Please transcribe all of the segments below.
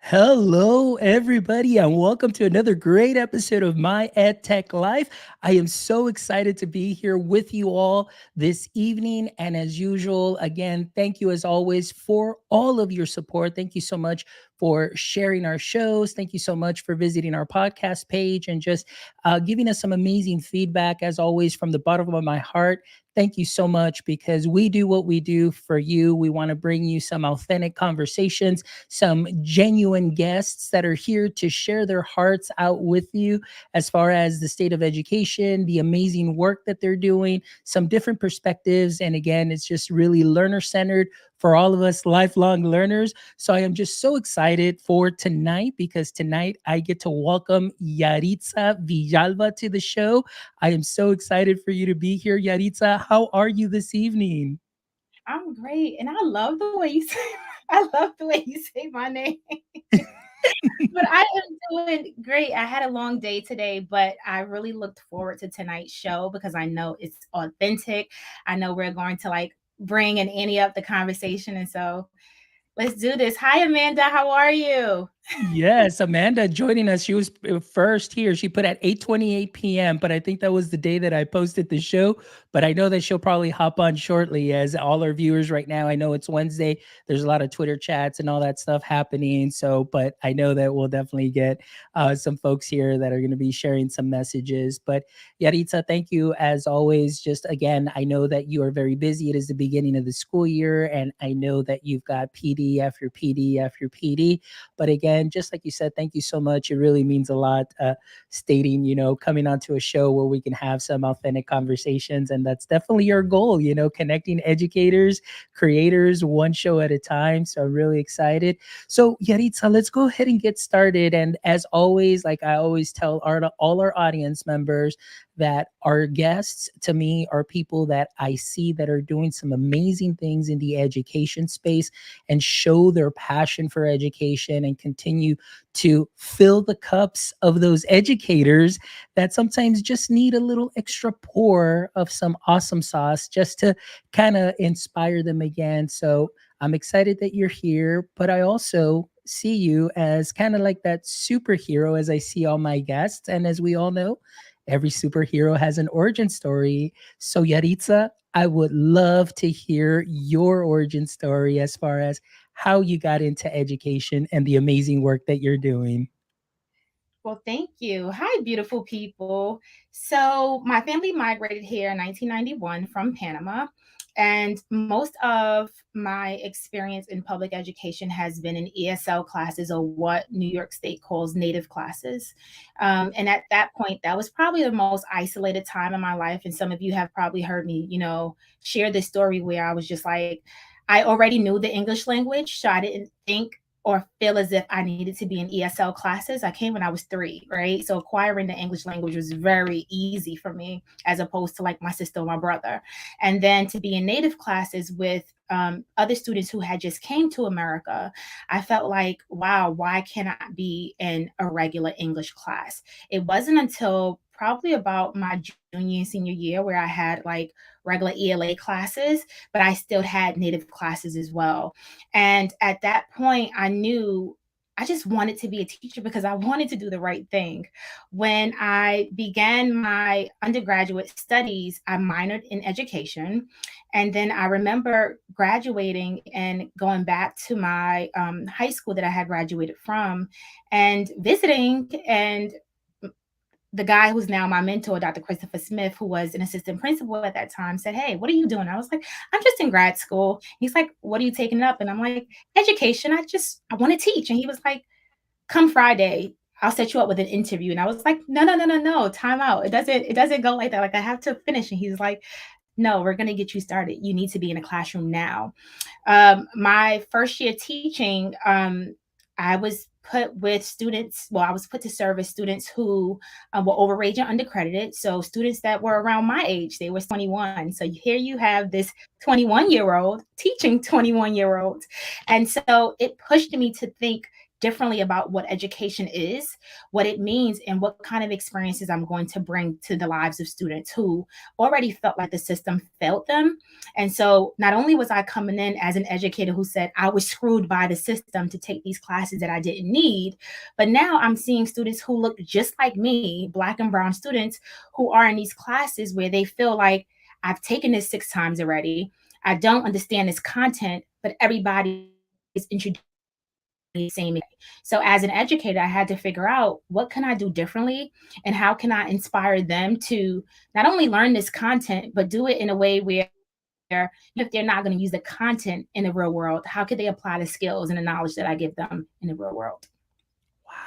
Hello, everybody, and welcome to another great episode of My EdTech Life. I am so excited to be here with you all this evening. And as usual, again, thank you as always for all of your support. Thank you so much for sharing our shows. Thank you so much for visiting our podcast page and just giving us some amazing feedback, as always, from the bottom of my heart. Thank you so much because we do what we do for you. We want to bring you some authentic conversations, some genuine guests that are here to share their hearts out with you as far as the state of education, the amazing work that they're doing, some different perspectives. And again, it's just really learner centered for all of us lifelong learners. So I am just so excited for tonight because tonight I get to welcome Yaritza Villalba to the show. I am so excited for you to be here, Yaritza. How are you this evening? I'm great, and I love the way you say I love the way you say my name. But I am doing great. I had a long day today, but I really looked forward to tonight's show because I know it's authentic. I know we're going to bring and ante up the conversation, and so let's do this. Hi, Amanda. How are you? Yes, Amanda joining us. She was first here. She put at 8:28 p.m., but I think that was the day that I posted the show. But I know that she'll probably hop on shortly as all our viewers right now. I know it's Wednesday. There's a lot of Twitter chats and all that stuff happening. So, but I know that we'll definitely get some folks here that are going to be sharing some messages. But Yaritza, thank you as always. Just again, I know that you are very busy. It is the beginning of the school year, and I know that you've got PD after PD after PD. But again, just like you said, thank you so much. It really means a lot stating, coming onto a show where we can have some authentic conversations. And that's definitely your goal, connecting educators, creators, one show at a time. So I'm really excited. So, Yaritza, let's go ahead and get started. And as always, like I always tell all our audience members, that our guests to me are people that I see that are doing some amazing things in the education space and show their passion for education and continue to fill the cups of those educators that sometimes just need a little extra pour of some awesome sauce just to kind of inspire them again. So I'm excited that you're here, but I also see you as kind of like that superhero as I see all my guests. And as we all know, every superhero has an origin story. So, Yaritza, I would love to hear your origin story as far as how you got into education and the amazing work that you're doing. Well, thank you. Hi, beautiful people. So, my family migrated here in 1991 from Panama, and most of my experience in public education has been in ESL classes, or what New York State calls native classes. And at that point, that was probably the most isolated time in my life. And some of you have probably heard me, share this story where I was just like, I already knew the English language, so I didn't think or feel as if I needed to be in ESL classes. I came when I was 3, right? So acquiring the English language was very easy for me as opposed to like my sister or my brother. And then to be in native classes with other students who had just came to America, I felt like, wow, why can't I be in a regular English class? It wasn't until probably about my junior and senior year where I had like regular ELA classes, but I still had native classes as well. And at that point, I knew I just wanted to be a teacher because I wanted to do the right thing. When I began my undergraduate studies, I minored in education. And then I remember graduating and going back to my high school that I had graduated from and visiting. And the guy who's now my mentor, Dr. Christopher Smith, who was an assistant principal at that time, said, "Hey, what are you doing?" I was like, "I'm just in grad school." He's like, "What are you taking up?" And I'm like, "Education. I want to teach." And he was like, "Come Friday, I'll set you up with an interview." And I was like, "No, no, no, no, no, time out. It doesn't go like that. Like I have to finish." And he's like, "No, we're gonna get you started. You need to be in a classroom now." My first year teaching, I was put with students. Well, I was put to serve as students who were overage and undercredited. So students that were around my age, they were 21. So here you have this 21-year-old teaching 21-year-olds. And so it pushed me to think differently about what education is, what it means, and what kind of experiences I'm going to bring to the lives of students who already felt like the system failed them. And so not only was I coming in as an educator who said I was screwed by the system to take these classes that I didn't need. But now I'm seeing students who look just like me, Black and Brown students, who are in these classes where they feel like I've taken this 6 times already. I don't understand this content, but everybody is introduced the same. So as an educator, I had to figure out what can I do differently and how can I inspire them to not only learn this content, but do it in a way where if they're not going to use the content in the real world, how could they apply the skills and the knowledge that I give them in the real world?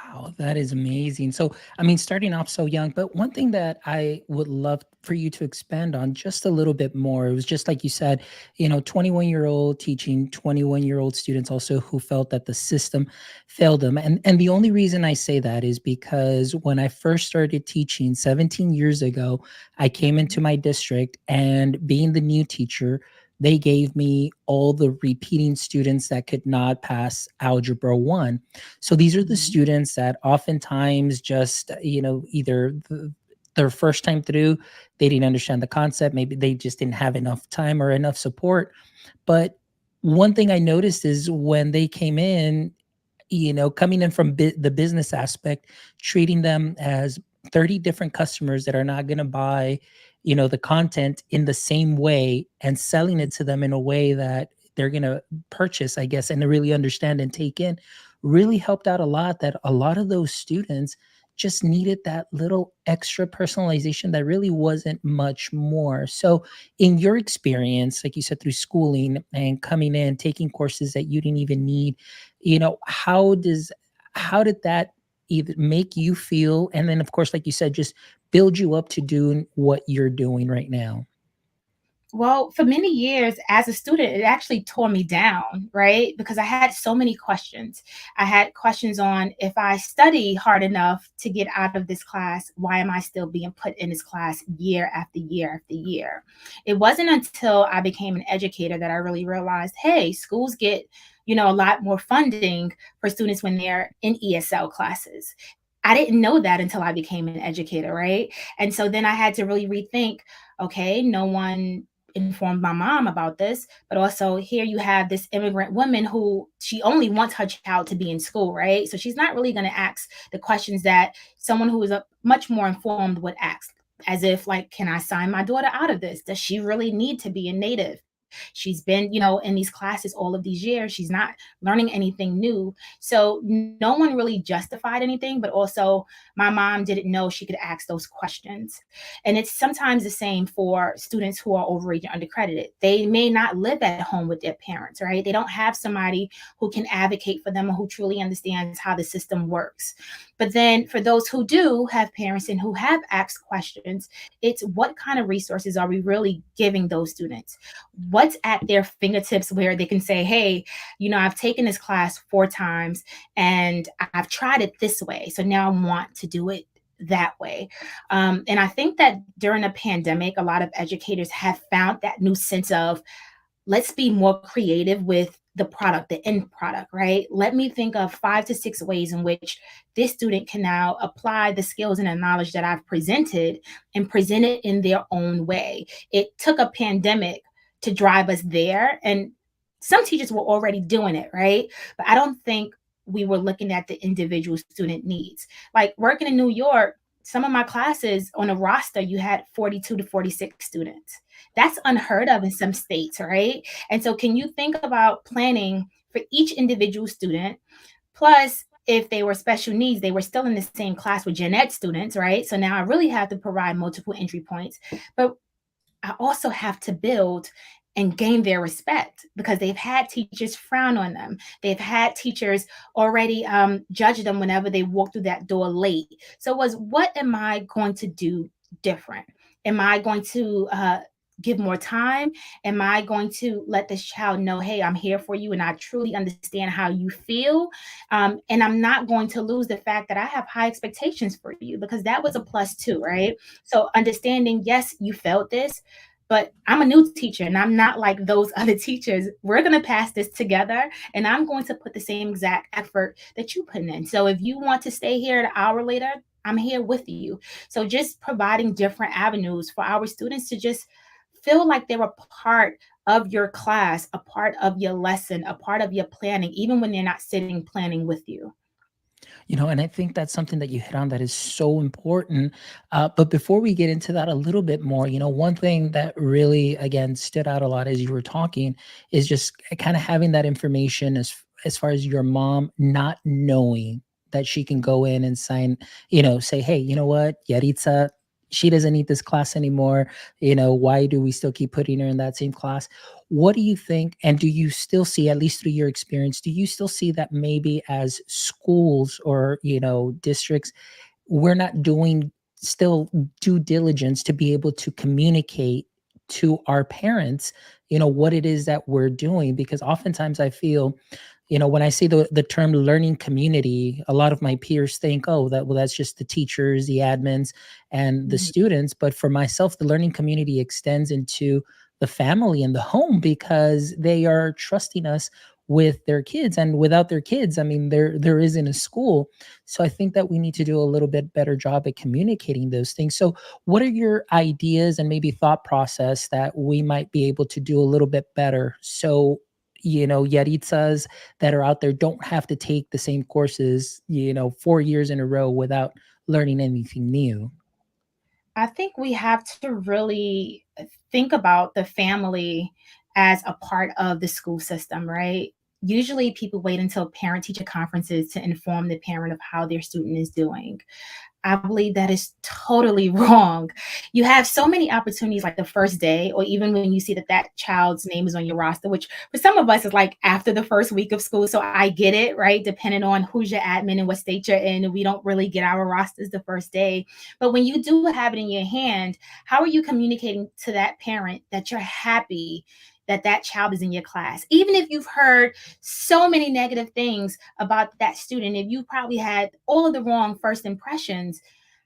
Wow, that is amazing. So, I mean, starting off so young, but one thing that I would love for you to expand on just a little bit more, it was just like you said, 21-year-old teaching 21-year-old students also who felt that the system failed them. And the only reason I say that is because when I first started teaching 17 years ago, I came into my district and being the new teacher, they gave me all the repeating students that could not pass Algebra 1. So these are the Mhm. students that oftentimes just, either their first time through, they didn't understand the concept. Maybe they just didn't have enough time or enough support. But one thing I noticed is when they came in, coming in from the business aspect, treating them as 30 different customers that are not going to buy, the content in the same way and selling it to them in a way that they're going to purchase, I guess, and to really understand and take in really helped out a lot. That a lot of those students just needed that little extra personalization that really wasn't much more. So, in your experience, like you said, through schooling and coming in, taking courses that you didn't even need, how did that either make you feel, and then of course like you said, just build you up to doing what you're doing right now? Well, for many years as a student, it actually tore me down, right? Because I had so many questions. I had questions on if I study hard enough to get out of this class, why am I still being put in this class year after year after year? It wasn't until I became an educator that I really realized, hey, schools get, a lot more funding for students when they're in ESL classes. I didn't know that until I became an educator, right? And so then I had to really rethink, okay, no one informed my mom about this, but also here you have this immigrant woman who she only wants her child to be in school, right? So she's not really going to ask the questions that someone who is much more informed would ask, as if like, can I sign my daughter out of this? Does she really need to be a native? She's been, in these classes all of these years. She's not learning anything new. So no one really justified anything, but also my mom didn't know she could ask those questions. And it's sometimes the same for students who are overage and undercredited. They may not live at home with their parents, right? They don't have somebody who can advocate for them or who truly understands how the system works. But then for those who do have parents and who have asked questions, it's what kind of resources are we really giving those students? What's at their fingertips where they can say, hey, I've taken this class 4 times and I've tried it this way. So now I want to do it that way. And I think that during a pandemic, a lot of educators have found that new sense of let's be more creative with the product, the end product, right? Let me think of 5 to 6 ways in which this student can now apply the skills and the knowledge that I've presented and present it in their own way. It took a pandemic to drive us there. And some teachers were already doing it, right? But I don't think we were looking at the individual student needs. Like working in New York, some of my classes on a roster, you had 42 to 46 students. That's unheard of in some states, right? And so, can you think about planning for each individual student? Plus, if they were special needs, they were still in the same class with gen ed students, right? So now I really have to provide multiple entry points. But I also have to build and gain their respect because they've had teachers frown on them. They've had teachers already judge them whenever they walk through that door late. So, it was what am I going to do different? Am I going to give more time? Am I going to let this child know, hey, I'm here for you and I truly understand how you feel? And I'm not going to lose the fact that I have high expectations for you because that was a plus too, right? So, understanding, yes, you felt this, but I'm a new teacher and I'm not like those other teachers. We're going to pass this together and I'm going to put the same exact effort that you put in. So if you want to stay here an hour later, I'm here with you. So just providing different avenues for our students to just feel like they're a part of your class, a part of your lesson, a part of your planning, even when they're not sitting planning with you. And I think that's something that you hit on that is so important. But before we get into that a little bit more, one thing that really, again, stood out a lot as you were talking is just kind of having that information as far as your mom not knowing that she can go in and sign, say, hey, you know what, Yaritza, she doesn't need this class anymore. Why do we still keep putting her in that same class? What do you think? And do you still see, at least through your experience, do you still see that maybe as schools or, districts, we're not doing still due diligence to be able to communicate to our parents, what it is that we're doing? Because oftentimes I feel, when I see the term learning community, a lot of my peers think, oh, that's just the teachers, the admins, and the Mhm. students. But for myself, the learning community extends into the family and the home, because they are trusting us with their kids. And without their kids, I mean, there isn't a school. So I think that we need to do a little bit better job at communicating those things. So what are your ideas and maybe thought process that we might be able to do a little bit better, so Yaritzas that are out there don't have to take the same courses, 4 years in a row without learning anything new? I think we have to really think about the family as a part of the school system, right? Usually, people wait until parent teacher conferences to inform the parent of how their student is doing. I believe that is totally wrong. You have so many opportunities like the first day, or even when you see that that child's name is on your roster, which for some of us is like after the first week of school. So I get it, right? Depending on who's your admin and what state you're in, we don't really get our rosters the first day. But when you do have it in your hand, how are you communicating to that parent that you're happy that that child is in your class? Even if you've heard so many negative things about that student, if you probably had all of the wrong first impressions,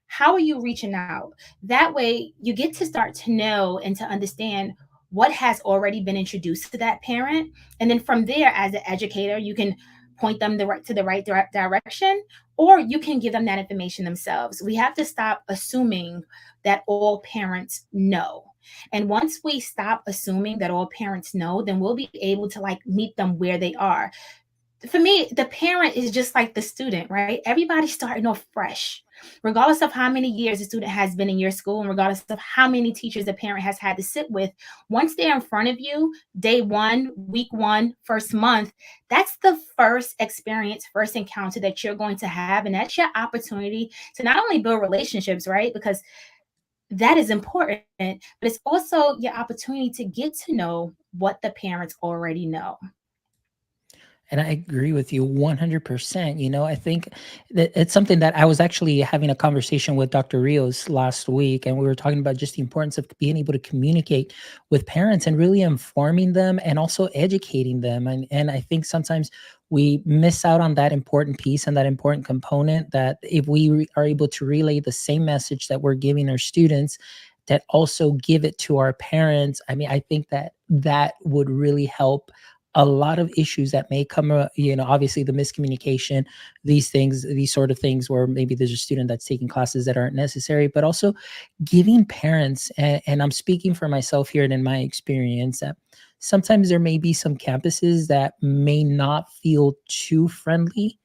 how are you reaching out? That way, you get to start to know and to understand what has already been introduced to that parent. And then from there, as an educator, you can point them to the right direction, or you can give them that information themselves. We have to stop assuming that all parents know. And once we stop assuming that all parents know, then we'll be able to like meet them where they are. For me, the parent is just like the student, right? Everybody's starting off fresh, regardless of how many years the student has been in your school, and regardless of how many teachers the parent has had to sit with. Once they're in front of you, day one, week one, first month, that's the first experience, first encounter that you're going to have. And that's your opportunity to not only build relationships, right? Because that is important, but it's also your opportunity to get to know what the parents already know. And I agree with you 100%. I think that it's something that I was actually having a conversation with Dr. Rios last week, and we were talking about just the importance of being able to communicate with parents and really informing them and also educating them. And I think sometimes we miss out on that important piece and that important component, that if we are able to relay the same message that we're giving our students, that also give it to our parents. I mean, I think that that would really help a lot of issues that may come, obviously the miscommunication, these sort of things where maybe there's a student that's taking classes that aren't necessary, but also giving parents, and I'm speaking for myself here and in my experience, that sometimes there may be some campuses that may not feel too friendly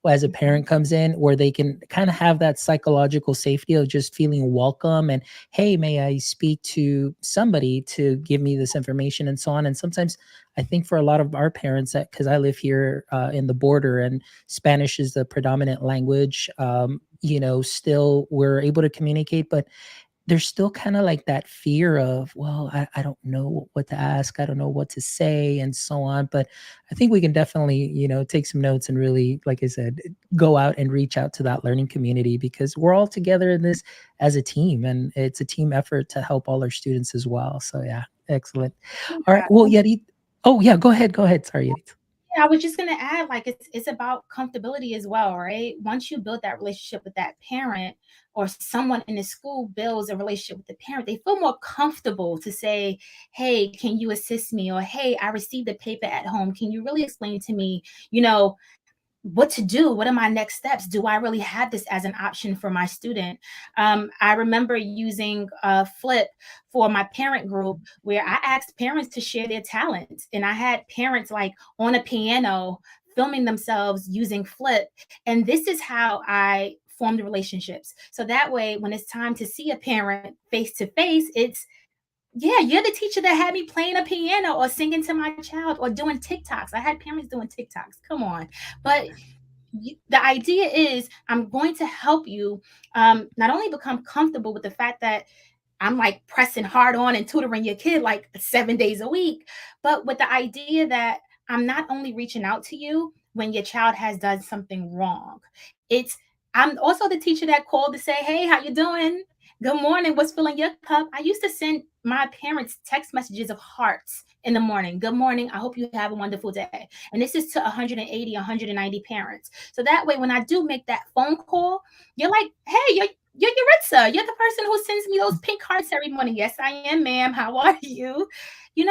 as a Mhm. parent comes in, where they can kind of have that psychological safety of just feeling welcome and, hey, may I speak to somebody to give me this information and so on. And sometimes I think for a lot of our parents, that because I live here in the border and Spanish is the predominant language, still we're able to communicate, but there's still kind of like that fear of, well, I don't know what to ask. I don't know what to say and so on. But I think we can definitely, take some notes and really, like I said, go out and reach out to that learning community, because we're all together in this as a team, and it's a team effort to help all our students as well. So yeah, excellent. All right. Well, Yeah. Yeti. Oh yeah, go ahead. Go ahead. Sorry, Yeti. Yeah, I was just gonna add, like it's about comfortability as well, right? Once you build that relationship with that parent, or someone in the school builds a relationship with the parent, they feel more comfortable to say, "Hey, can you assist me?" Or "Hey, I received the paper at home. Can you really explain to me, you know, what to do? What are my next steps? Do I really have this as an option for my student?" I remember using Flip for my parent group, where I asked parents to share their talents. And I had parents like on a piano filming themselves using Flip. And this is how I formed relationships. So that way, when it's time to see a parent face to face, it's, yeah, you're the teacher that had me playing a piano or singing to my child or doing TikToks. I had parents doing TikToks. Come on. But the idea is I'm going to help you not only become comfortable with the fact that I'm like pressing hard on and tutoring your kid like 7 days a week, but with the idea that I'm not only reaching out to you when your child has done something wrong. It's I'm also the teacher that called to say, "Hey, how you doing? Good morning. What's filling your cup?" I used to send my parents text messages of hearts in the morning. Good morning. I hope you have a wonderful day. And this is to 180, 190 parents. So that way, when I do make that phone call, you're like, "Hey, you're Yaritza. You're the person who sends me those pink hearts every morning." Yes, I am, ma'am. How are you? You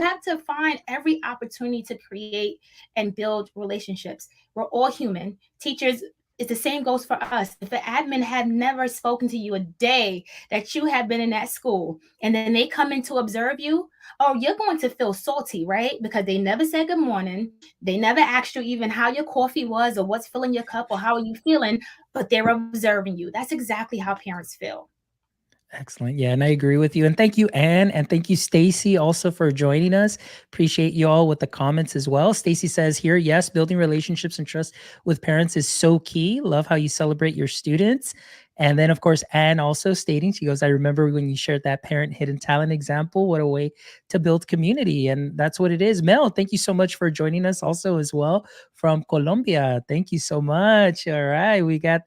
have to find every opportunity to create and build relationships. We're all human. Teachers, it's the same goes for us. If an admin had never spoken to you a day that you have been in that school, and then they come in to observe you, oh, you're going to feel salty, right? Because they never said good morning. They never asked you even how your coffee was or what's filling your cup or how are you feeling, but they're observing you. That's exactly how parents feel. Excellent. Yeah, and I agree with you. And thank you, Anne, and thank you, Stacy, also for joining us. Appreciate you all with the comments as well. Stacy says here, yes, building relationships and trust with parents is so key. Love how you celebrate your students. And then, of course, Anne also stating, she goes, I remember when you shared that parent hidden talent example. What a way to build community. And that's what it is. Mel, thank you so much for joining us also as well from Colombia. Thank you so much. All right. We got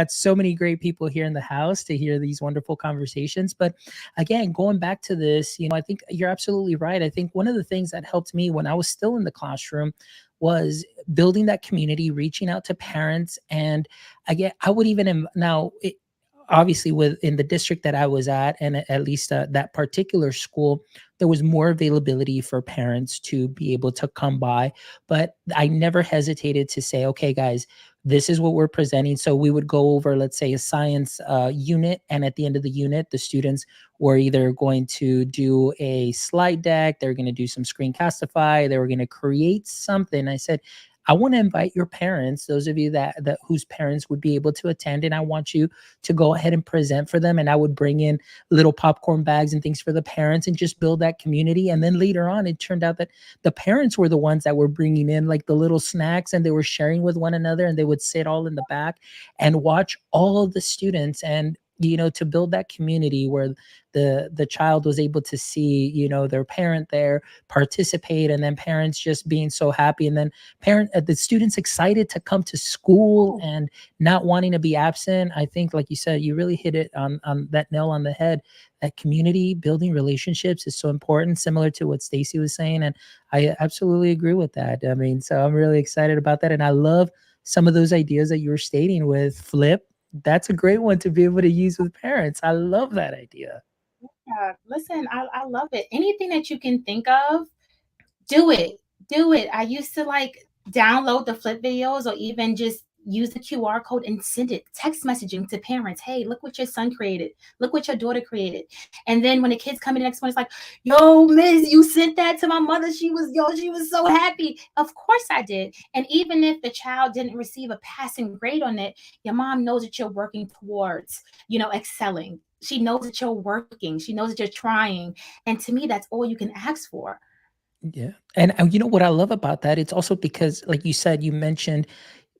so many great people here in the house to hear these wonderful conversations. But again, going back to this, I think you're absolutely right. I think one of the things that helped me when I was still in the classroom was building that community, reaching out to parents. And again, I would even now obviously within the district that I was at, and at least that particular school, there was more availability for parents to be able to come by. But I never hesitated to say, okay, guys, this is what we're presenting. So we would go over, let's say, a science unit, and at the end of the unit, the students were either going to do a slide deck, they're going to do some screencastify, they were going to create something. I said, I want to invite your parents, those of you that whose parents would be able to attend, and I want you to go ahead and present for them. And I would bring in little popcorn bags and things for the parents and just build that community. And then later on, it turned out that the parents were the ones that were bringing in like the little snacks, and they were sharing with one another, and they would sit all in the back and watch all of the students. And to build that community where the child was able to see their parent there participate, and then parents just being so happy, and then the students excited to come to school and not wanting to be absent. I think, like you said, you really hit it on that nail on the head. That community building relationships is so important, similar to what Stacy was saying, and I absolutely agree with that. I mean, so I'm really excited about that, and I love some of those ideas that you were stating with Flip. That's a great one to be able to use with parents. I love that idea. Yeah, listen, I love it. Anything that you can think of, do it. Do it. I used to like download the Flip videos or even just use the QR code and send it text messaging to parents. Hey, look what your son created. Look what your daughter created. And then when the kids come in the next one, it's like, yo, miss, you sent that to my mother. She was so happy. Of course I did. And even if the child didn't receive a passing grade on it, your mom knows that you're working towards, excelling. She knows that you're working. She knows that you're trying. And to me, that's all you can ask for. Yeah. And you know what I love about that? It's also because, like you said, you mentioned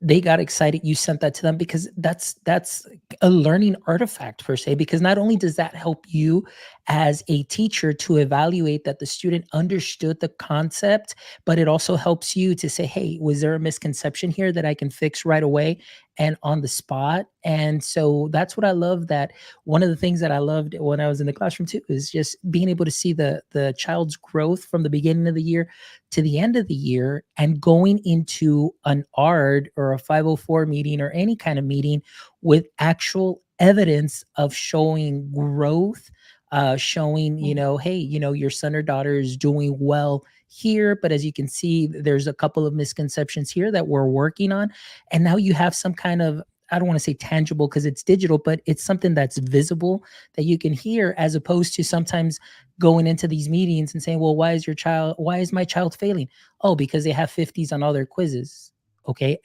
they got excited you sent that to them, because that's a learning artifact per se, because not only does that help you as a teacher to evaluate that the student understood the concept, but it also helps you to say, hey, was there a misconception here that I can fix right away and on the spot? And so that's what I love. That one of the things that I loved when I was in the classroom too is just being able to see the child's growth from the beginning of the year to the end of the year, and going into an ARD or a 504 meeting or any kind of meeting with actual evidence of showing growth, showing, hey, your son or daughter is doing well here, but as you can see, there's a couple of misconceptions here that we're working on. And now you have some kind of I don't want to say tangible because it's digital, but it's something that's visible that you can hear, as opposed to sometimes going into these meetings and saying, well, why is my child failing? Oh, because they have 50s on all their quizzes. Okay.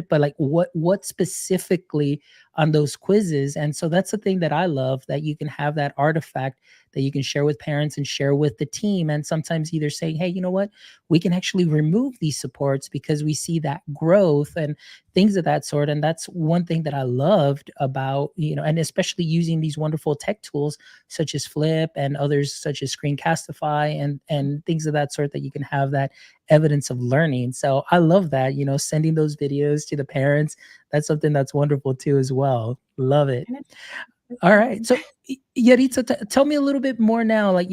But like, what specifically on those quizzes? And so that's the thing that I love, that you can have that artifact that you can share with parents and share with the team. And sometimes either saying, hey, you know what, we can actually remove these supports because we see that growth and things of that sort. And that's one thing that I loved about, and especially using these wonderful tech tools such as Flip and others such as Screencastify and things of that sort, that you can have that evidence of learning. So I love that, sending those videos to the parents. That's something that's wonderful too as well. Love it. And it's All right. fun. So, Yaritza, tell me a little bit more now, like,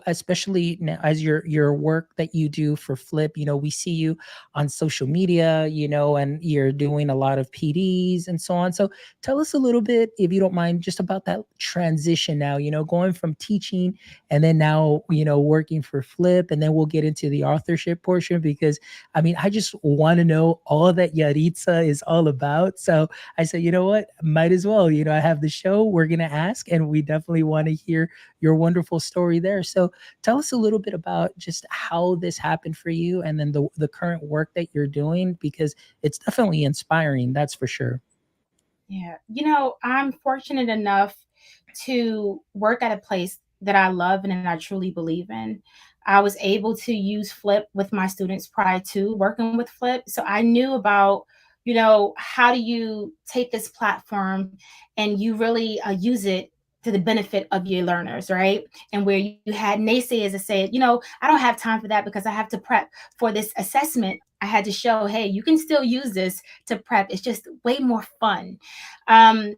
especially now as your work that you do for Flip, we see you on social media, and you're doing a lot of PDs and so on. So tell us a little bit, if you don't mind, just about that transition now, going from teaching and then now, working for Flip, and then we'll get into the authorship portion, because I mean, I just want to know all that Yaritza is all about. So I said, you know what, might as well, I have the show, we're going to ask, and we definitely want to hear your wonderful story there. So tell us a little bit about just how this happened for you, and then the current work that you're doing, because it's definitely inspiring, that's for sure. Yeah. I'm fortunate enough to work at a place that I love and that I truly believe in. I was able to use Flip with my students prior to working with Flip. So I knew about, how do you take this platform and you really use it to the benefit of your learners, right? And where you had naysayers that said, I don't have time for that because I have to prep for this assessment. I had to show, hey, you can still use this to prep. It's just way more fun. Um,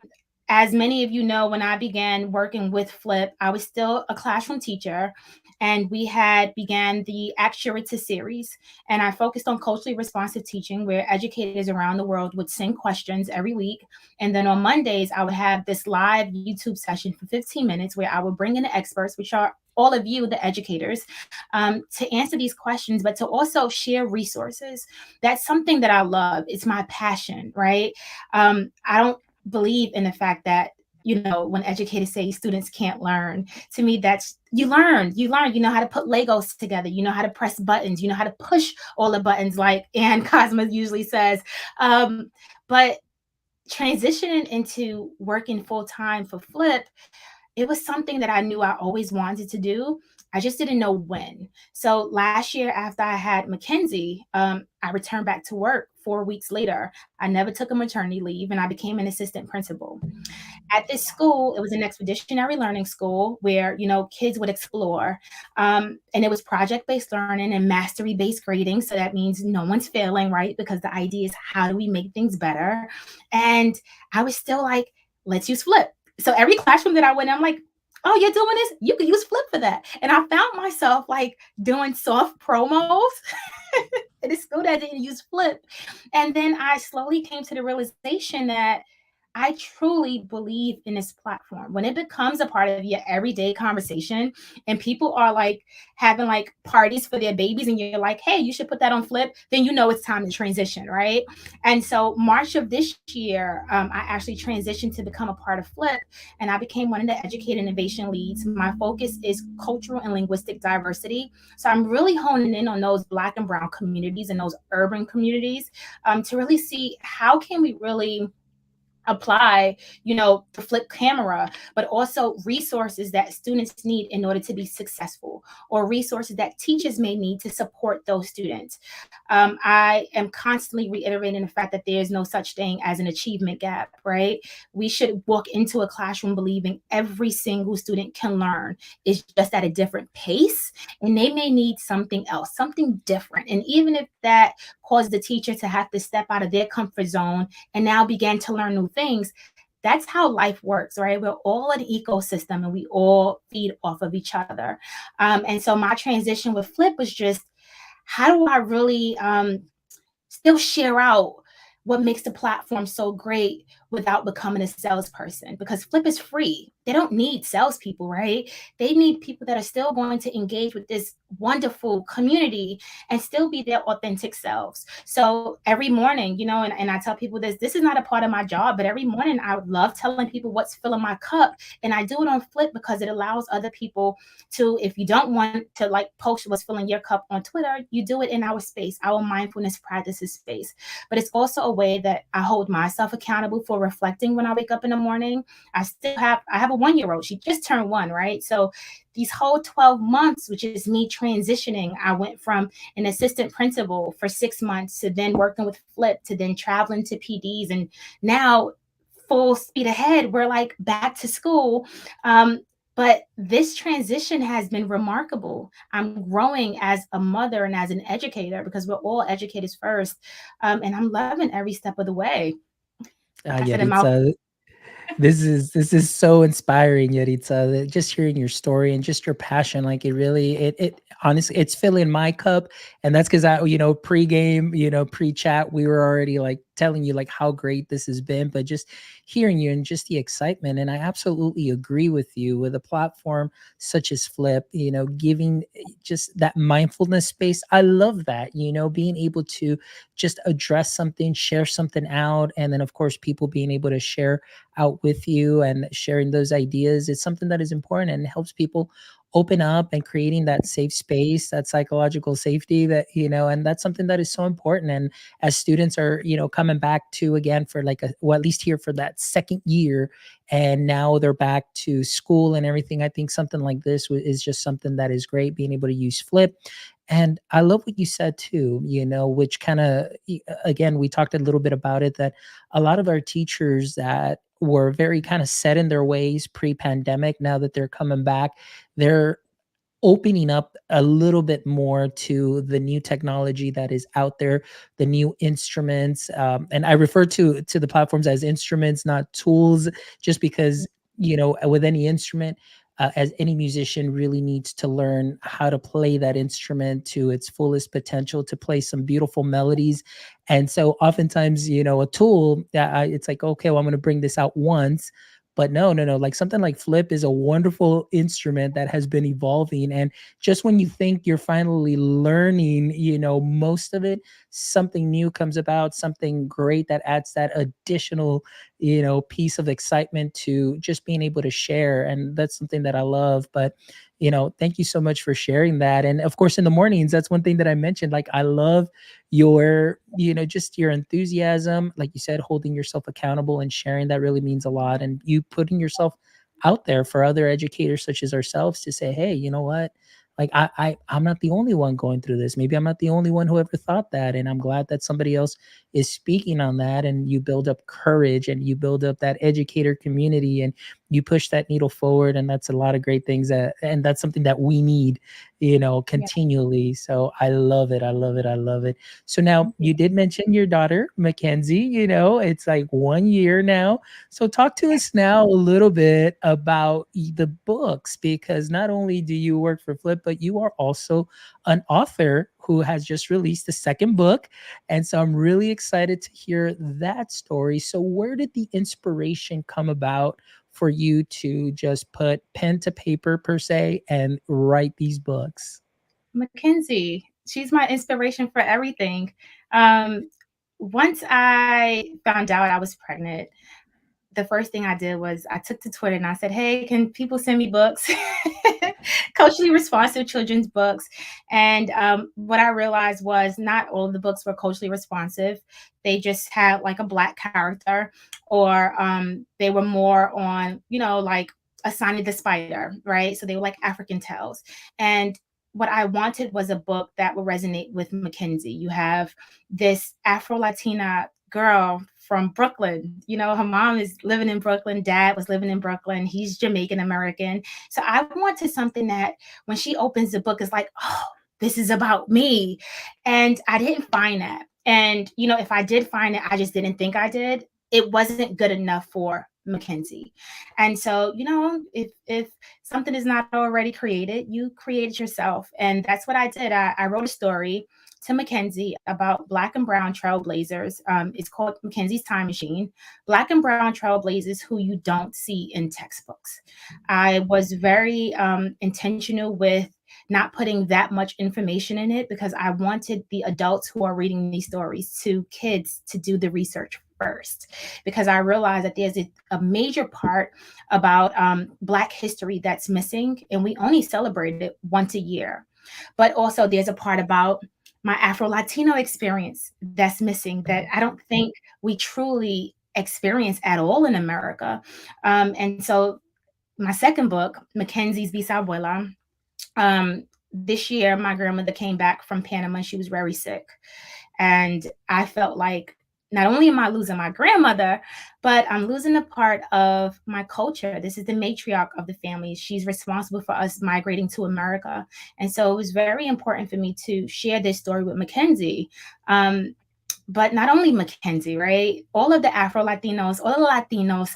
as many of you know, when I began working with Flip, I was still a classroom teacher, and we had began the Ask Yaritza series, and I focused on culturally responsive teaching, where educators around the world would send questions every week. And then on Mondays, I would have this live YouTube session for 15 minutes where I would bring in the experts, which are all of you, the educators, to answer these questions, but to also share resources. That's something that I love. It's my passion, right? I don't believe in the fact that, when educators say students can't learn. To me, that's you know how to put Legos together, you know how to press buttons, you know how to push all the buttons, like Ann Cosma usually says. But transitioning into working full time for Flip, it was something that I knew I always wanted to do. I just didn't know when. So last year, after I had McKenzie, I returned back to work 4 weeks later. I never took a maternity leave, and I became an assistant principal. At this school, it was an expeditionary learning school where, kids would explore. And it was project-based learning and mastery-based grading. So that means no one's failing, right? Because the idea is, how do we make things better? And I was still like, let's use Flip. So every classroom that I went in, I'm like, oh, you're doing this? You could use Flip for that. And I found myself like doing soft promos at a school that didn't use Flip. And then I slowly came to the realization that I truly believe in this platform. When it becomes a part of your everyday conversation and people are like having like parties for their babies, and you're like, hey, you should put that on Flip, then it's time to transition, right? And so March of this year, I actually transitioned to become a part of Flip, and I became one of the Educator Innovation Leads. My focus is cultural and linguistic diversity. So I'm really honing in on those Black and Brown communities and those urban communities, to really see how can we really apply, the Flip camera, but also resources that students need in order to be successful, or resources that teachers may need to support those students. I am constantly reiterating the fact that there is no such thing as an achievement gap, right? We should walk into a classroom believing every single student can learn. It's just at a different pace, and they may need something else, something different. And even if that causes the teacher to have to step out of their comfort zone and now begin to learn new things, that's how life works, right? We're all an ecosystem and we all feed off of each other. And so my transition with Flip was just, how do I really still share out what makes the platform so great without becoming a salesperson, because Flip is free. They don't need salespeople, right? They need people that are still going to engage with this wonderful community and still be their authentic selves. So every morning, and I tell people this is not a part of my job, but every morning I love telling people what's filling my cup. And I do it on Flip because it allows other people to, if you don't want to like post what's filling your cup on Twitter, you do it in our space, our mindfulness practices space. But it's also a way that I hold myself accountable for reflecting when I wake up in the morning. I have a 1-year-old. She just turned 1, right? So these whole 12 months, which is me transitioning, I went from an assistant principal for 6 months to then working with Flip to then traveling to PDs. And now, full speed ahead, we're like back to school. But this transition has been remarkable. I'm growing as a mother and as an educator, because we're all educators first. And I'm loving every step of the way. I said a mouth. Yaritza, this is so inspiring, Yaritza. Just hearing your story and just your passion, like it really, it honestly, it's filling my cup, and that's because pregame, pre-chat, we were already like telling you like how great this has been, but just hearing you and just the excitement, and I absolutely agree with you with a platform such as Flip, giving just that mindfulness space. I love that, being able to just address something, share something out, and then of course people being able to share out with you and sharing those ideas. It's something that is important and helps people open up and creating that safe space, that psychological safety, that and that's something that is so important. And as students are coming back to again for like well, at least here for that second year, and now they're back to school and everything, I think something like this is just something that is great, being able to use Flip. And I love what you said too, which kind of, again, we talked a little bit about it, that a lot of our teachers that were very kind of set in their ways pre-pandemic, now that they're coming back, they're opening up a little bit more to the new technology that is out there, the new instruments. And I refer to the platforms as instruments, not tools, just because with any instrument, as any musician really needs to learn how to play that instrument to its fullest potential, to play some beautiful melodies. And so oftentimes, a tool that it's like, okay, well, I'm going to bring this out once, but no, no, no. Like something like Flip is a wonderful instrument that has been evolving. And just when you think you're finally learning, most of it, something new comes about, something great that adds that additional, piece of excitement to just being able to share. And that's something that I love. But, thank you so much for sharing that. And of course, in the mornings, that's one thing that I mentioned. Like, I love your just your enthusiasm, like you said, holding yourself accountable and sharing, that really means a lot, and you putting yourself out there for other educators such as ourselves to say, hey, you know what, like I'm not the only one going through this. Maybe I'm not the only one who ever thought that, and I'm glad that somebody else is speaking on that. And you build up courage and you build up that educator community and you push that needle forward. And that's a lot of great things, and that's something that we need, Yeah, continually. So I love it, I love it, I love it. So now thank you. you did mention your daughter, McKenzie, it's like 1 year now. So talk to us now a little bit about the books, because not only do you work for Flip, but you are also an author who has just released the second book. And so I'm really excited to hear that story. So where did the inspiration come about for you to just put pen to paper per se and write these books? McKenzie, she's my inspiration for everything. Um, Once I found out I was pregnant, the first thing I did was I took to Twitter and I said, "Hey, can people send me books?" Culturally responsive children's books. And what I realized was not all of the books were culturally responsive. They just had like a Black character, or they were more on, like Asani the Spider, right? So they were like African tales. And what I wanted was a book that would resonate with Mackenzie. You have this Afro Latina girl from Brooklyn. Her mom is living in Brooklyn, dad was living in Brooklyn, he's Jamaican American. So I wanted something that when she opens the book is like, oh, this is about me. And I didn't find that. And if I did find it, I just didn't think I did. It wasn't good enough for McKenzie. And so, if something is not already created, you create it yourself. And that's what I did. I wrote a story to McKenzie about Black and Brown trailblazers. It's called McKenzie's Time Machine. Black and Brown trailblazers who you don't see in textbooks. I was very intentional with not putting that much information in it because I wanted the adults who are reading these stories to kids to do the research first, because I realized that there's a major part about Black history that's missing, and we only celebrate it once a year. But also, there's a part about my Afro Latino experience that's missing that I don't think we truly experience at all in America. And so, my second book, Mackenzie's Bisabuela, this year, my grandmother came back from Panama. She was very sick. And I felt like not only am I losing my grandmother, but I'm losing a part of my culture. This is the matriarch of the family. She's responsible for us migrating to America. And so it was very important for me to share this story with McKenzie. But not only McKenzie, right? All of the Afro Latinos, all the Latinos,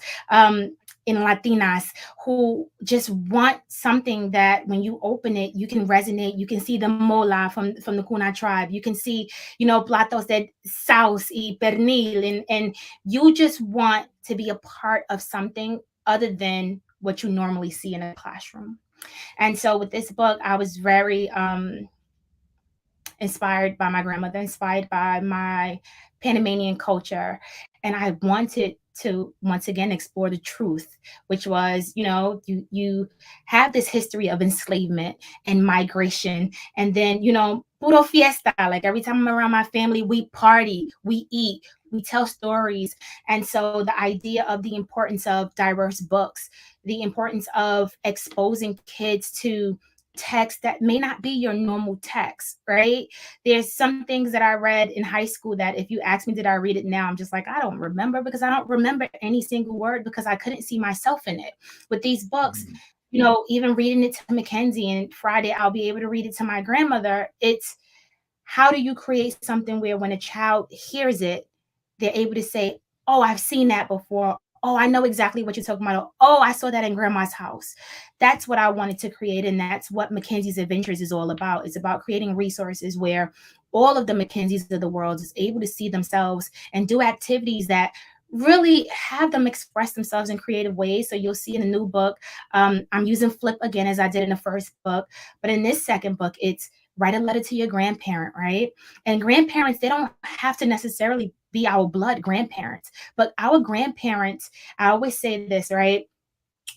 and Latinas who just want something that when you open it, you can resonate. You can see the mola from the Kuna tribe. You can see, platos that saus y pernil, and you just want to be a part of something other than what you normally see in a classroom. And so with this book, I was very inspired by my grandmother, inspired by my Panamanian culture. And I wanted to once again explore the truth, which was, you have this history of enslavement and migration. And then, puro fiesta. Like every time I'm around my family, we party, we eat, we tell stories. And so the idea of the importance of diverse books, the importance of exposing kids to text that may not be your normal text, right? There's some things that I read in high school that if you ask me, did I read it now? I'm just like, I don't remember, because I don't remember any single word because I couldn't see myself in it. With these books, even reading it to McKenzie, and Friday, I'll be able to read it to my grandmother. It's how do you create something where when a child hears it, they're able to say, oh, I've seen that before. Oh, I know exactly what you're talking about. Oh, I saw that in grandma's house. That's what I wanted to create. And that's what McKenzie's Adventures is all about. It's about creating resources where all of the McKenzies of the world is able to see themselves and do activities that really have them express themselves in creative ways. So you'll see in the new book, I'm using flip again as I did in the first book. But in this second book, it's write a letter to your grandparent, right? And grandparents, they don't have to necessarily be our blood grandparents, but our grandparents, I always say this, right?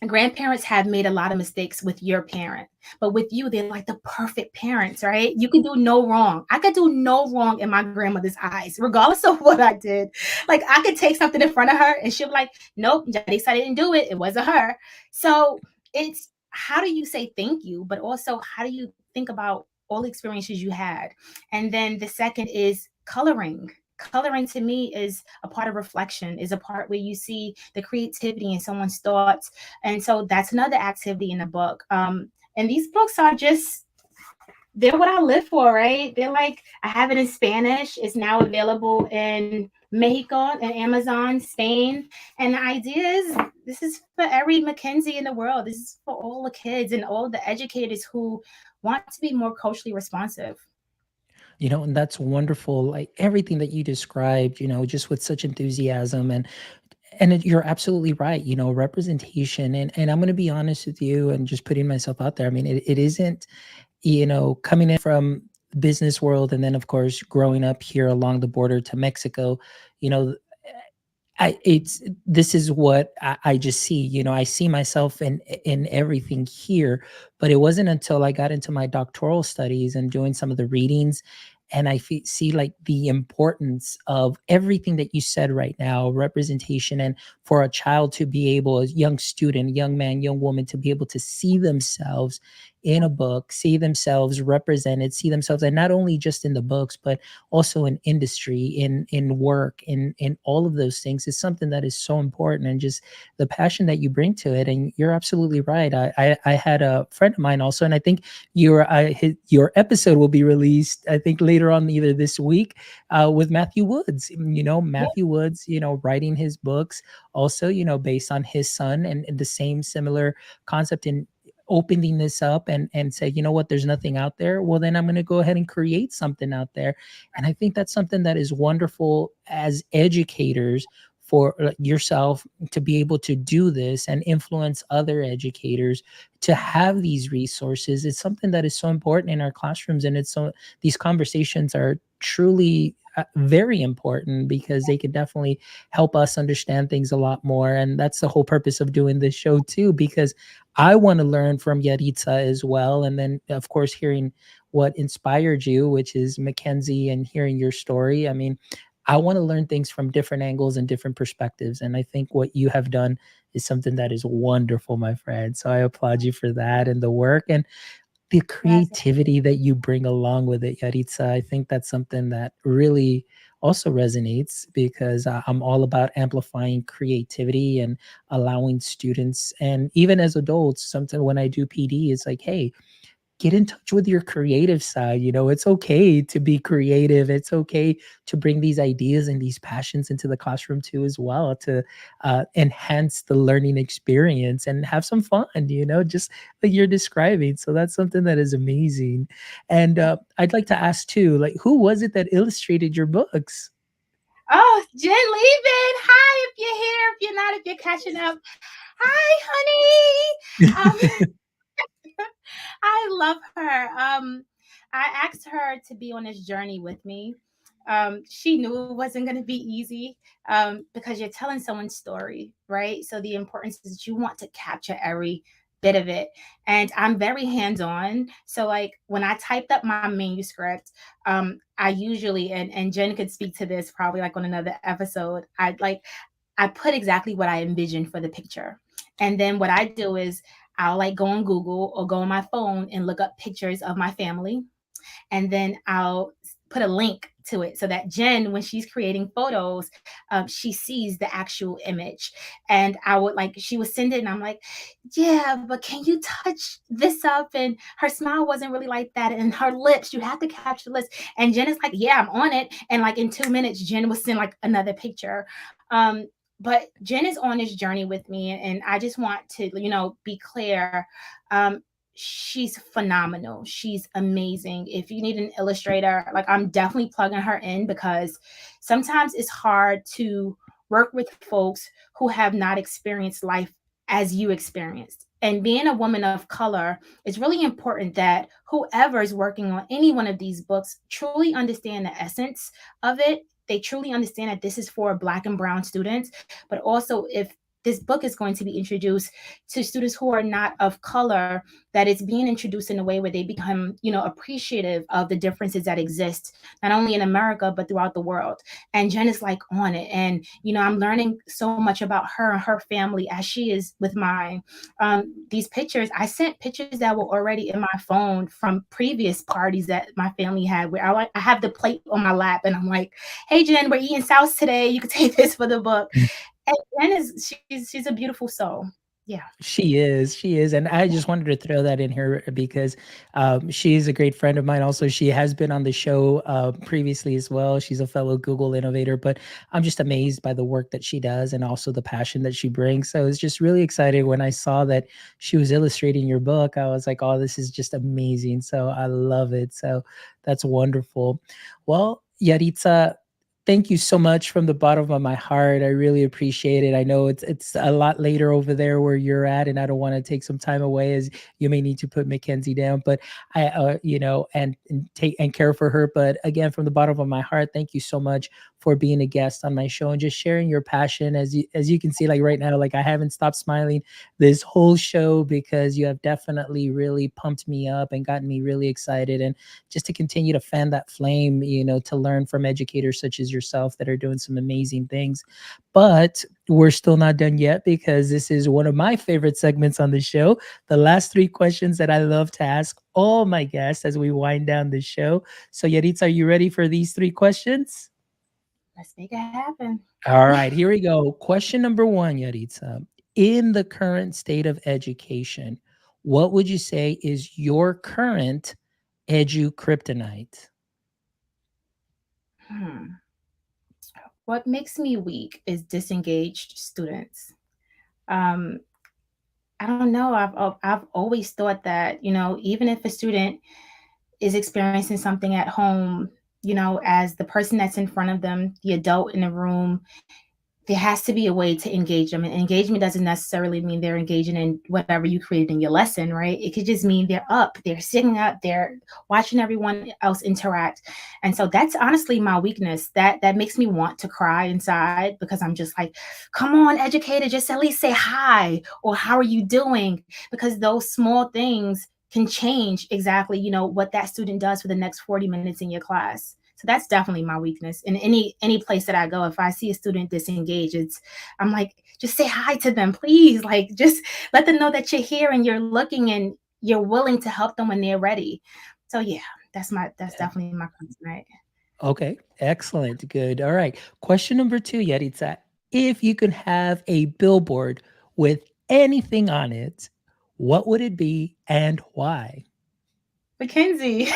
Grandparents have made a lot of mistakes with your parent, but with you, they're like the perfect parents, right? You can do no wrong. I could do no wrong in my grandmother's eyes, regardless of what I did. Like I could take something in front of her and she'll be like, nope, Yaritza didn't do it. It wasn't her. So it's how do you say thank you, but also how do you think about all the experiences you had? And then the second is coloring. Coloring to me is a part of reflection, is a part where you see the creativity in someone's thoughts. And so that's another activity in the book. And these books are just, they're what I live for, right? They're like, I have it in Spanish. It's now available in Mexico and Amazon, Spain. And the idea is this is for every McKenzie in the world. This is for all the kids and all the educators who want to be more culturally responsive. And that's wonderful. Like everything that you described, just with such enthusiasm, and you're absolutely right. Representation, and I'm going to be honest with you, and just putting myself out there. I mean, it isn't, coming in from business world, and then of course growing up here along the border to Mexico. You know, this is what I just see. I see myself in everything here, but it wasn't until I got into my doctoral studies and doing some of the readings, and I see like the importance of everything that you said right now, representation, and for a child to be able, a young student, young man, young woman, to be able to see themselves in a book, see themselves represented, see themselves, and not only just in the books, but also in industry, in work, in all of those things is something that is so important, and just the passion that you bring to it. And you're absolutely right. I had a friend of mine also, and I think your episode will be released, I think, later on, either this week, with Matthew Woods. Matthew Woods, writing his books also, based on his son, and the same similar concept in opening this up, and say, you know what, there's nothing out there. Well, then I'm going to go ahead and create something out there. And I think that's something that is wonderful as educators for yourself to be able to do this and influence other educators to have these resources. It's something that is so important in our classrooms, and it's so these conversations are truly very important, because they could definitely help us understand things a lot more. And that's the whole purpose of doing this show too, because I want to learn from Yaritza as well. And then, of course, hearing what inspired you, which is McKenzie, and hearing your story. I mean, I want to learn things from different angles and different perspectives. And I think what you have done is something that is wonderful, my friend. So I applaud you for that and the work and the Gracias. creativity that you bring along with it, Yaritza. I think that's something that really also resonates, because I'm all about amplifying creativity and allowing students, and even as adults, something when I do PD, it's like, hey, get in touch with your creative side. It's okay to be creative. It's okay to bring these ideas and these passions into the classroom too, as well, to enhance the learning experience and have some fun, just like you're describing. So that's something that is amazing. And I'd like to ask too, like, who was it that illustrated your books? Oh, Jen Levin. Hi, if you're here. If you're not, if you're catching up. Hi, honey. I love her. I asked her to be on this journey with me. She knew it wasn't going to be easy, because you're telling someone's story, right? So the importance is that you want to capture every bit of it. And I'm very hands on. So, like, when I typed up my manuscript, I usually, and Jen could speak to this probably like on another episode, I put exactly what I envisioned for the picture. And then what I do is I'll like go on Google or go on my phone and look up pictures of my family. And then I'll put a link to it so that Jen, when she's creating photos, she sees the actual image. And I would like, she would send it, and I'm like, yeah, but can you touch this up? And her smile wasn't really like that. And her lips, you have to capture the lips. And Jen is like, yeah, I'm on it. And like in 2 minutes, Jen would send like another picture. Um, but Jen is on this journey with me, and I just want to, be clear. Um, she's phenomenal. She's amazing. If you need an illustrator, like, I'm definitely plugging her in, because sometimes it's hard to work with folks who have not experienced life as you experienced. And being a woman of color, it's really important that whoever is working on any one of these books truly understand the essence of it. They truly understand that this is for Black and Brown students, but also, if this book is going to be introduced to students who are not of color, that it's being introduced in a way where they become, appreciative of the differences that exist, not only in America, but throughout the world. And Jen is like on it. And, I'm learning so much about her and her family as she is with mine. These pictures, I sent pictures that were already in my phone from previous parties that my family had, where I have the plate on my lap, and I'm like, hey, Jen, we're eating sauce today. You can take this for the book. And Jen she's a beautiful soul. Yeah. She is, and I just wanted to throw that in here because she's a great friend of mine. Also, she has been on the show previously as well. She's a fellow Google innovator, but I'm just amazed by the work that she does and also the passion that she brings. So it's just really excited when I saw that she was illustrating your book. I was like, oh, this is just amazing. So I love it. So that's wonderful. Well, Yaritza, thank you so much from the bottom of my heart. I really appreciate it. I know it's a lot later over there where you're at, and I don't want to take some time away, as you may need to put McKenzie down. But I, and take and care for her. But again, from the bottom of my heart, thank you so much for being a guest on my show and just sharing your passion. As you can see, like right now, like I haven't stopped smiling this whole show, because you have definitely really pumped me up and gotten me really excited, and just to continue to fan that flame, to learn from educators such as yourself that are doing some amazing things. But we're still not done yet because this is one of my favorite segments on the show. The last three questions that I love to ask all my guests as we wind down the show. So, Yaritza, are you ready for these three questions? Let's make it happen. All right, here we go. Question number one, Yaritza. In the current state of education, what would you say is your current edu kryptonite? Hmm. What makes me weak is disengaged students. Um, I don't know. I've always thought that, even if a student is experiencing something at home, as the person that's in front of them, the adult in the room, there has to be a way to engage them. And engagement doesn't necessarily mean they're engaging in whatever you created in your lesson, right? It could just mean they're up, they're sitting up, they're watching everyone else interact. And so that's honestly my weakness. That makes me want to cry inside because I'm just like, come on, educator, just at least say hi or how are you doing? Because those small things can change exactly, what that student does for the next 40 minutes in your class. So that's definitely my weakness. In any place that I go, if I see a student disengage, I'm like, just say hi to them, please. Like, just let them know that you're here and you're looking and you're willing to help them when they're ready. So yeah, that's definitely my kryptonite. Okay, excellent. Good. All right. Question number two, Yaritza. If you could have a billboard with anything on it, what would it be and why? McKenzie.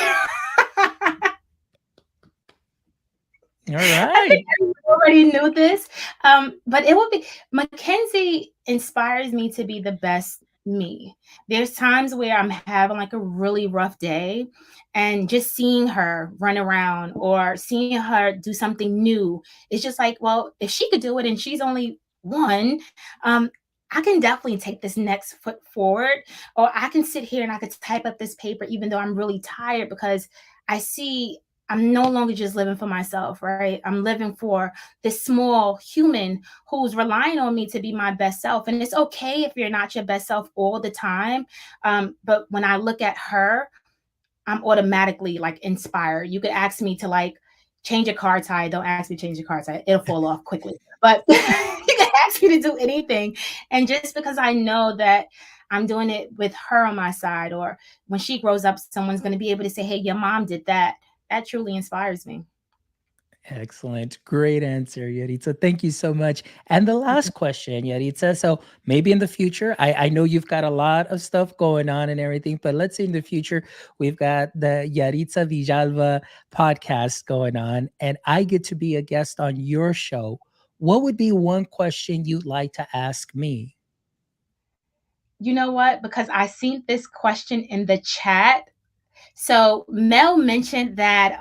All I think right. everyone already knew this. But it would be Mackenzie inspires me to be the best me. There's times where I'm having like a really rough day, and just seeing her run around or seeing her do something new, it's just like, well, if she could do it and she's only one, um, I can definitely take this next foot forward, or I can sit here and I could type up this paper even though I'm really tired because I see I'm no longer just living for myself, right? I'm living for this small human who's relying on me to be my best self. And it's okay if you're not your best self all the time. But when I look at her, I'm automatically like inspired. You could ask me to like change a car tire. Don't ask me to change a car tire. It'll fall off quickly. But you can ask me to do anything. And just because I know that I'm doing it with her on my side, or when she grows up, someone's going to be able to say, hey, your mom did that. That truly inspires me. Excellent. Great answer, Yaritza. Thank you so much. And the last question, Yaritza. So maybe in the future, I know you've got a lot of stuff going on and everything, but let's say in the future, we've got the Yaritza Vijalva podcast going on, and I get to be a guest on your show. What would be one question you'd like to ask me? You know what? Because I seen this question in the chat. So Mel mentioned that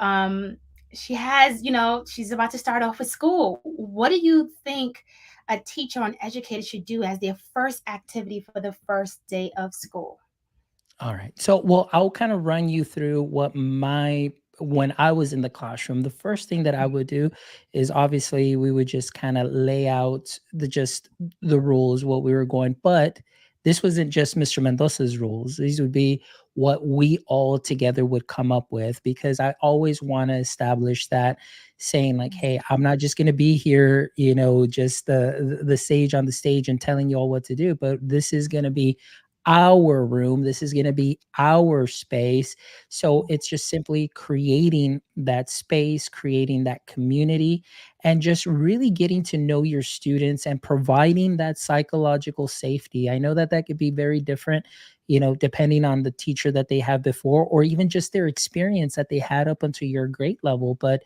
she has, she's about to start off with school. What do you think a teacher or an educator should do as their first activity for the first day of school? All right. So, well, I'll kind of run you through what when I was in the classroom, the first thing that I would do is obviously we would just kind of lay out the rules, what we were going, but this wasn't just Mr. Mendoza's rules. These would be what we all together would come up with because I always want to establish that saying like, hey, I'm not just going to be here, just the sage on the stage and telling you all what to do, but this is going to be our room. This is going to be our space. So it's just simply creating that space, creating that community, and just really getting to know your students and providing that psychological safety. I know that that could be very different, depending on the teacher that they have before, or even just their experience that they had up until your grade level. But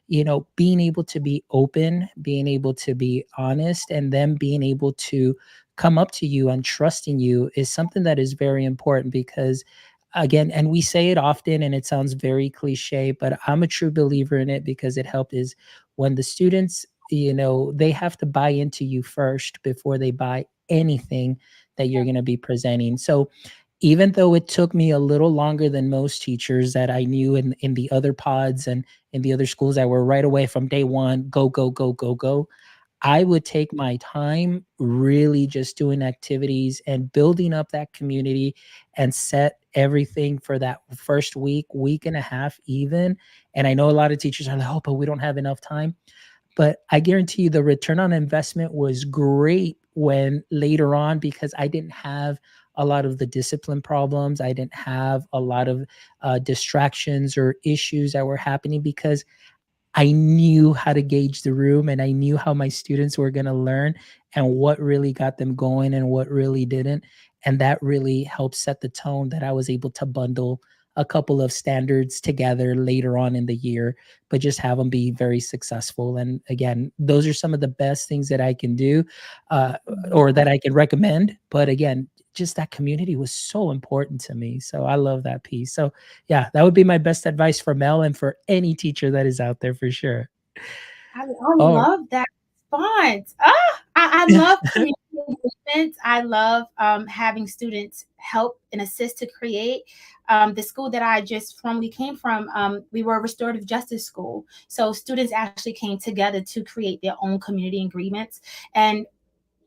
being able to be open, being able to be honest, and them being able to come up to you and trusting you is something that is very important because again, and we say it often and it sounds very cliche, but I'm a true believer in it because it helped is when the students, they have to buy into you first before they buy anything that you're going to be presenting. So even though it took me a little longer than most teachers that I knew in the other pods and in the other schools that were right away from day one, go, go, go, go, go. I would take my time really just doing activities and building up that community and set everything for that first week, week and a half even. And I know a lot of teachers are like, oh, but we don't have enough time. But I guarantee you the return on investment was great when later on, because I didn't have a lot of the discipline problems. I didn't have a lot of distractions or issues that were happening because I knew how to gauge the room and I knew how my students were going to learn and what really got them going and what really didn't. And that really helped set the tone that I was able to bundle a couple of standards together later on in the year, but just have them be very successful. And again, those are some of the best things that I can do uh, or that I can recommend. But again, just that community was so important to me. So I love that piece. So yeah, that would be my best advice for Mel and for any teacher that is out there for sure. I Oh, love that response. I love community engagement. I love having students help and assist to create. The school that I just formerly came from, we were a restorative justice school. So students actually came together to create their own community agreements. And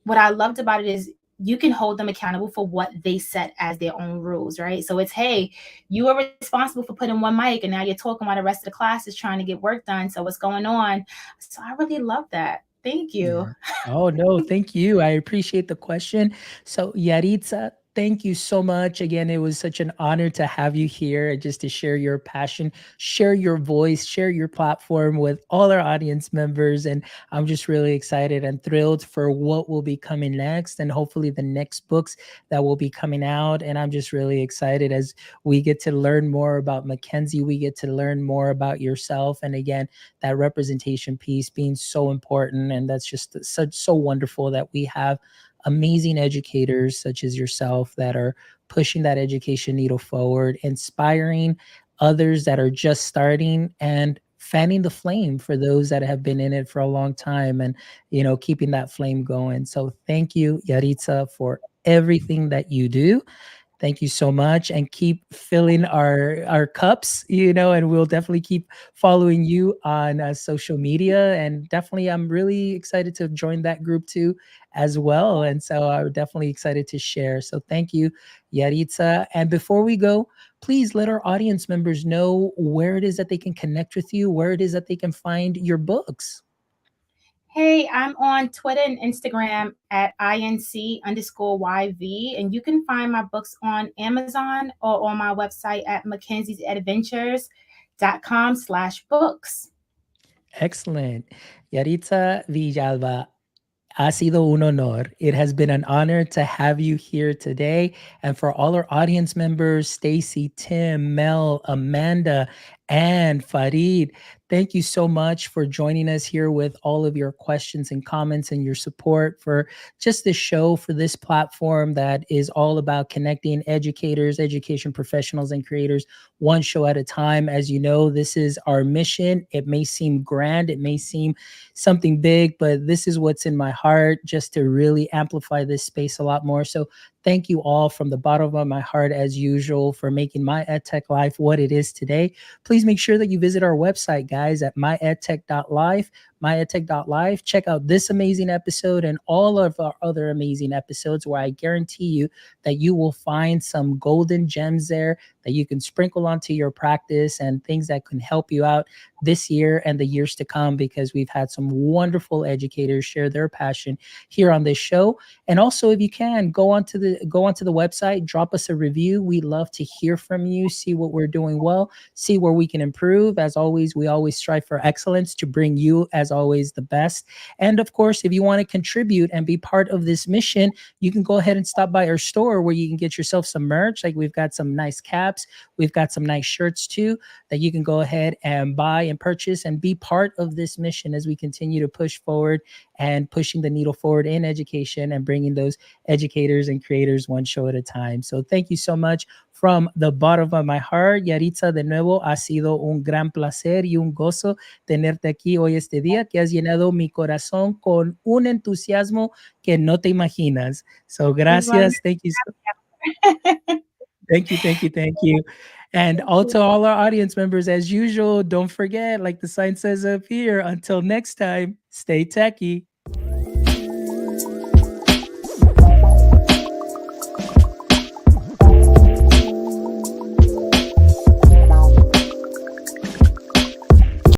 what I loved about it is you can hold them accountable for what they set as their own rules, right? So it's, hey, you are responsible for putting one mic and now you're talking while the rest of the class is trying to get work done. So what's going on? So I really love that. Thank you. yeah. Oh, no, thank you. I appreciate the question. So, Yaritza, thank you so much. Again, it was such an honor to have you here just to share your passion, share your voice, share your platform with all our audience members. And I'm just really excited and thrilled for what will be coming next and hopefully the next books that will be coming out. And I'm just really excited as we get to learn more about McKenzie, we get to learn more about yourself. And again, that representation piece being so important. And that's just such so wonderful that we have amazing educators such as yourself that are pushing that education needle forward, inspiring others that are just starting and fanning the flame for those that have been in it for a long time and keeping that flame going. So thank you, Yaritza, for everything that you do. Thank you so much, and keep filling our cups, and we'll definitely keep following you on social media. And definitely, I'm really excited to join that group too, as well. And so I'm definitely excited to share. So thank you, Yaritza. And before we go, please let our audience members know where it is that they can connect with you, where it is that they can find your books. Hey, I'm on Twitter and Instagram at INC_YV, and you can find my books on Amazon or on my website at McKenzie'sadventures.com/books. Excellent. Yaritza Villalba, ha sido un honor. It has been an honor to have you here today. And for all our audience members, Stacy, Tim, Mel, Amanda, and Farid, thank you so much for joining us here with all of your questions and comments and your support for just this show, for this platform that is all about connecting educators, education professionals, and creators one show at a time. As you know, this is our mission. It may seem grand, it may seem something big, but this is what's in my heart, just to really amplify this space a lot more. So thank you all from the bottom of my heart, as usual, for making my EdTech life what it is today. Please make sure that you visit our website, guys, at myedtech.life, myedtech.life. Check out this amazing episode and all of our other amazing episodes, where I guarantee you that you will find some golden gems there that you can sprinkle onto your practice and things that can help you out this year and the years to come, because we've had some wonderful educators share their passion here on this show. And also, if you can, go onto the website, drop us a review. We love to hear from you, see what we're doing well, see where we can improve. As always, we always strive for excellence to bring you, as always, the best. And of course, if you want to contribute and be part of this mission, you can go ahead and stop by our store, where you can get yourself some merch. Like, we've got some nice caps, we've got some nice shirts too, that you can go ahead and buy and purchase and be part of this mission as we continue to push forward and pushing the needle forward in education and bringing those educators and creators one show at a time. So thank you so much from the bottom of my heart. Yaritza, de nuevo, ha sido un gran placer y un gozo tenerte aquí hoy este día, que has llenado mi corazón con un entusiasmo que no te imaginas. So gracias. Thank you. Thank you, thank you, thank you. And also all our audience members, as usual, don't forget, like the sign says up here, until next time, stay techie.